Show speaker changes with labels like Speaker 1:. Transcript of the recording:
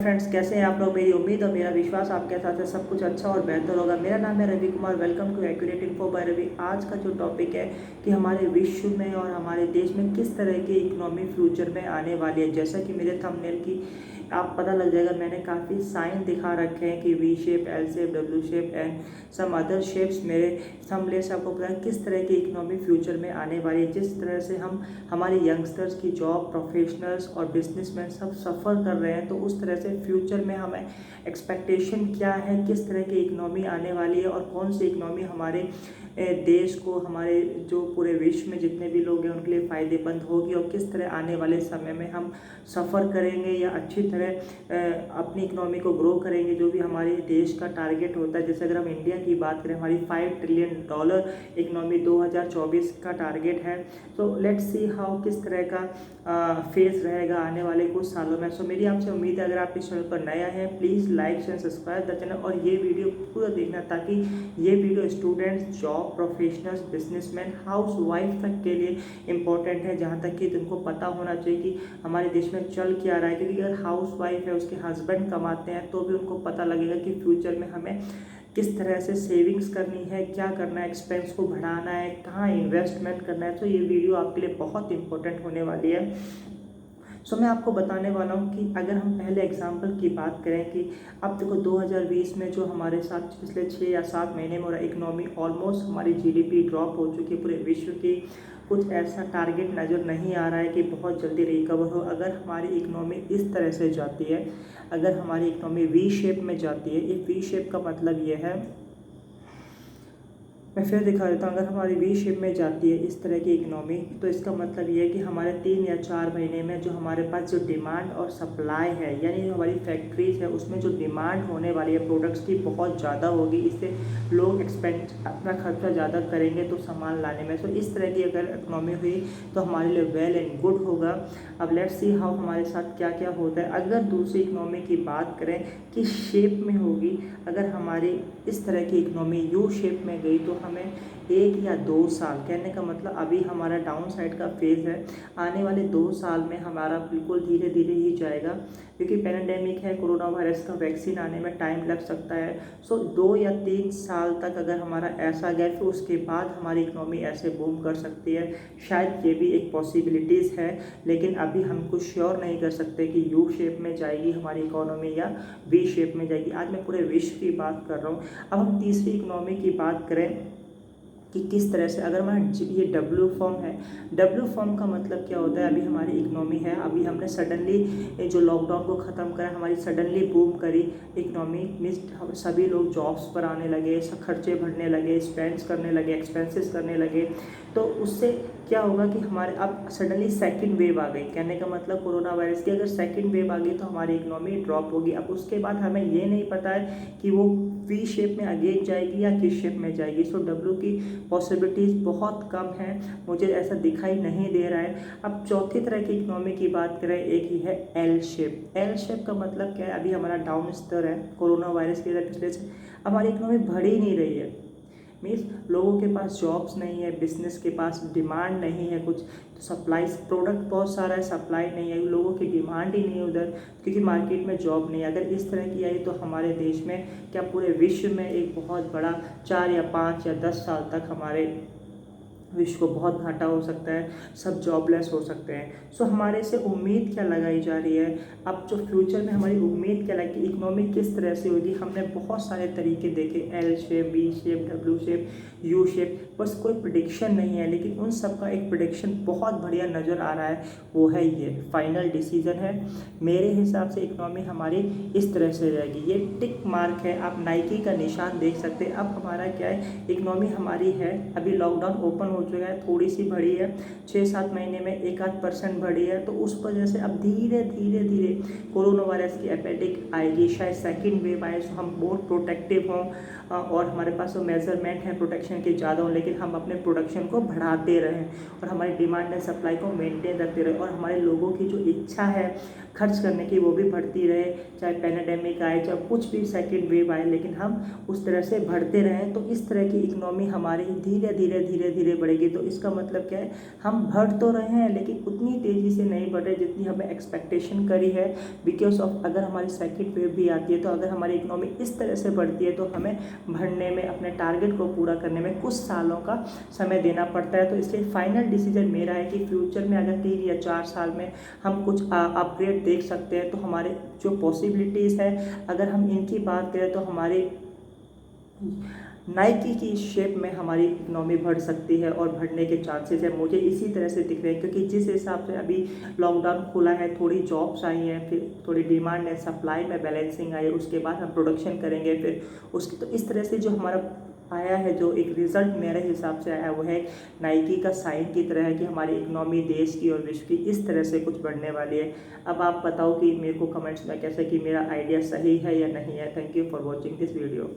Speaker 1: Friends, कैसे हैं आप लोग। मेरी उम्मीद और मेरा विश्वास आपके साथ है सब कुछ अच्छा और बेहतर होगा। मेरा नाम है Ravi Kumar. Welcome to accurate info by Ravi. आज का जो टॉपिक है कि हमारे विश्व में और हमारे देश में किस तरह की इकोनॉमी फ्यूचर में आने वाली है। जैसा कि मेरे थंबनेल की आप पता लग जाएगा, मैंने काफ़ी साइन दिखा रखे हैं कि V shape, L shape, W shape and some other shapes. मेरे थंबनेल से आपको पता है किस तरह की इकोनॉमी फ्यूचर में आने वाली है। जिस तरह से हम हमारे यंगस्टर्स की जॉब, प्रोफेशनल्स और बिजनेसमैन सब सफ़र कर रहे हैं, तो उस तरह से फ्यूचर में हमें एक्सपेक्टेशन क्या है, किस तरह की इकनॉमी आने वाली है और कौन सी इकनॉमी हमारे देश को, हमारे जो पूरे विश्व में जितने भी लोग हैं उनके लिए फ़ायदेमंद होगी और किस तरह आने वाले समय में हम सफ़र करेंगे या अच्छी तरह अपनी इकनॉमी को ग्रो करेंगे। जो भी हमारे देश का टारगेट होता है, जैसे अगर हम इंडिया की बात करें, हमारी $5 ट्रिलियन इकनॉमी 2024 का टारगेट है। तो लेट्स सी हाउ किस तरह का फेज रहेगा आने वाले कुछ सालों में। सो मेरी आपसे उम्मीद है, अगर आप इस चैनल पर नया है please like and subscribe the channel और ये वीडियो पूरा देखना, ताकि ये video students, job professionals, businessman, house wife तक के लिए इम्पोर्टेंट है, जहाँ तक कि तुमको पता होना चाहिए कि हमारे देश में चल क्या रहा है। क्योंकि अगर हाउस वाइफ है, उसके हस्बैंड कमाते हैं, तो भी उनको पता लगेगा कि फ्यूचर में हमें किस तरह से सेविंग्स करनी है, क्या करना है, एक्सपेंस को बढ़ाना है, कहाँ इन्वेस्टमेंट करना है। तो ये वीडियो आपके लिए बहुत इंपॉर्टेंट होने वाली है। मैं आपको बताने वाला हूँ कि अगर हम पहले एग्जाम्पल की बात करें कि अब देखो 2020 में जो हमारे साथ पिछले 6 या 7 महीने में हो रहा इकोनॉमी, ऑलमोस्ट हमारी जीडीपी ड्रॉप हो चुकी है पूरे विश्व की। कुछ ऐसा टारगेट नज़र नहीं आ रहा है कि बहुत जल्दी रिकवर हो। अगर हमारी इकोनॉमी इस तरह से जाती है, अगर हमारी इकोनॉमी वी शेप में जाती है, एक वी शेप का मतलब ये है, मैं फिर दिखा देता हूँ, अगर हमारी वी शेप में जाती है इस तरह की इकनॉमी, तो इसका मतलब ये है कि हमारे 3 या 4 महीने में जो हमारे पास जो डिमांड और सप्लाई है, यानी जो हमारी फैक्ट्रीज है, उसमें जो डिमांड होने वाली है प्रोडक्ट्स की बहुत ज़्यादा होगी। इससे लोग एक्सपेंड अपना खर्चा ज़्यादा करेंगे तो सामान लाने में। तो इस तरह की अगर इकनॉमी हुई तो हमारे लिए वेल एंड गुड होगा। अब लेट्स सी हाउ हमारे साथ क्या क्या होता है। अगर दूसरी इकनॉमी की बात करें कि शेप में होगी, अगर हमारी इस तरह की इकनॉमी यू शेप में गई तो हमें 1 या 2 साल, कहने का मतलब अभी हमारा डाउन साइड का फेज़ है, आने वाले 2 साल में हमारा बिल्कुल धीरे धीरे ही जाएगा। क्योंकि पैंडेमिक है, कोरोना वायरस का वैक्सीन आने में टाइम लग सकता है। 2 या 3 साल तक अगर हमारा ऐसा गया, फिर उसके बाद हमारी इकनॉमी ऐसे बूम कर सकती है। शायद ये भी एक पॉसिबिलिटीज़ है, लेकिन अभी हम कुछ श्योर नहीं कर सकते कि यू शेप में जाएगी हमारी इकोनॉमी या वी शेप में जाएगी। आज मैं पूरे विश्व की बात कर रहा हूँ। अब हम तीसरी इकोनॉमी की बात करें कि किस तरह से, अगर मैं ये डब्ल्यू फॉर्म है, डब्ल्यू फॉर्म का मतलब क्या होता है। अभी हमारी इकनॉमी है, अभी हमने सडनली जो लॉकडाउन को ख़त्म करा, हमारी सडनली बूम करी इकनॉमी, मीन्स सभी लोग जॉब्स पर आने लगे, खर्चे भरने लगे, स्पेंड्स करने लगे, एक्सपेंसेस करने लगे। तो उससे क्या होगा कि हमारे अब सडनली सेकंड वेव आ गई, कहने का मतलब कोरोना वायरस की अगर सेकंड वेव आ गई तो हमारी इकनॉमी ड्रॉप होगी। अब उसके बाद हमें ये नहीं पता है कि वो वी शेप में अगेन जाएगी या किस शेप में जाएगी। डब्ल्यू की पॉसिबिलिटीज़ बहुत कम है, मुझे ऐसा दिखाई नहीं दे रहा है। अब चौथी तरह की इकनॉमी की बात करें, एक ही है एल शेप। एल शेप का मतलब क्या है, अभी हमारा डाउन स्तर है कोरोना वायरस की वजह पिछले से हमारी इकनॉमी बढ़ ही नहीं रही है। मीन्स लोगों के पास जॉब्स नहीं है, बिजनेस के पास डिमांड नहीं है कुछ, तो सप्लाई प्रोडक्ट बहुत सारा है, सप्लाई नहीं है, लोगों की डिमांड ही नहीं है उधर, क्योंकि मार्केट में जॉब नहीं है। अगर इस तरह की आई तो हमारे देश में क्या पूरे विश्व में एक बहुत बड़ा 4 या 5 या 10 साल तक हमारे विश्व को बहुत घाटा हो सकता है, सब जॉबलेस हो सकते हैं। हमारे से उम्मीद क्या लगाई जा रही है, अब जो फ्यूचर में हमारी उम्मीद क्या लगी, इकोनॉमी किस तरह से होगी। हमने बहुत सारे तरीके देखे, L shape, B shape, W shape, U shape, बस कोई प्रिडिक्शन नहीं है। लेकिन उन सब का एक प्रिडिक्शन बहुत बढ़िया नज़र आ रहा है, वो है ये फाइनल डिसीजन है। मेरे हिसाब से इकोनॉमी हमारी इस तरह से रहेगी। ये टिक मार्क है, आप नाइकी का निशान देख सकते हैं। अब हमारा क्या है, इकोनॉमी हमारी है, अभी लॉकडाउन ओपन हो चुका है, थोड़ी सी बढ़ी है, 6-7 महीने में 1-8% बढ़ी है। तो उस वजह से अब धीरे धीरे धीरे कोरोना वायरस की एपिडेमिक आएगी, शायद सेकंड वेव आए, तो हम बहुत प्रोटेक्टिव हों और हमारे पास जो मेजरमेंट है प्रोटेक्शन के ज़्यादा हो, लेकिन हम अपने प्रोडक्शन को बढ़ाते रहें और हमारी डिमांड एंड सप्लाई को मेंटेन रखते रहें और हमारे लोगों की जो इच्छा है खर्च करने की वो भी बढ़ती रहे, चाहे पैंडेमिक आए, चाहे कुछ भी सेकंड वेव आए, लेकिन हम उस तरह से बढ़ते रहें। तो इस तरह की इकोनॉमी हमारी धीरे धीरे धीरे धीरे बढ़ेगी। तो इसका मतलब क्या है, हम बढ़ तो रहे हैं लेकिन उतनी तेज़ी से नहीं बढ़ रहे जितनी हमें एक्सपेक्टेशन करी है। बिकॉज ऑफ अगर हमारी सेकंड वेव भी आती है, तो अगर हमारी इकोनॉमी इस तरह से बढ़ती है, तो हमें बढ़ने में, अपने टारगेट को पूरा करने में कुछ सालों का समय देना पड़ता है। तो इसलिए फाइनल डिसीजन मेरा है कि फ्यूचर में अगर 3 या 4 साल में हम कुछ अपग्रेड देख सकते हैं, तो हमारे जो पॉसिबिलिटीज़ है, अगर हम इनकी बात करें तो हमारी नाइकी की शेप में हमारी इकोनॉमी बढ़ सकती है और बढ़ने के चांसेस है, मुझे इसी तरह से दिख रहे हैं। क्योंकि जिस हिसाब से अभी लॉकडाउन खुला है, थोड़ी जॉब्स आई हैं, फिर थोड़ी डिमांड है, सप्लाई में बैलेंसिंग आई है, उसके बाद हम प्रोडक्शन करेंगे, फिर उसकी, तो इस तरह से जो हमारा आया है, जो एक रिज़ल्ट मेरे हिसाब से आया, वो है नाइकी का साइन की तरह है कि हमारी इकोनॉमी देश की और विश्व की इस तरह से कुछ बढ़ने वाली है। अब आप बताओ कि मेरे को कमेंट्स में कैसे कि मेरा आइडिया सही है या नहीं है। Thank you for watching this video.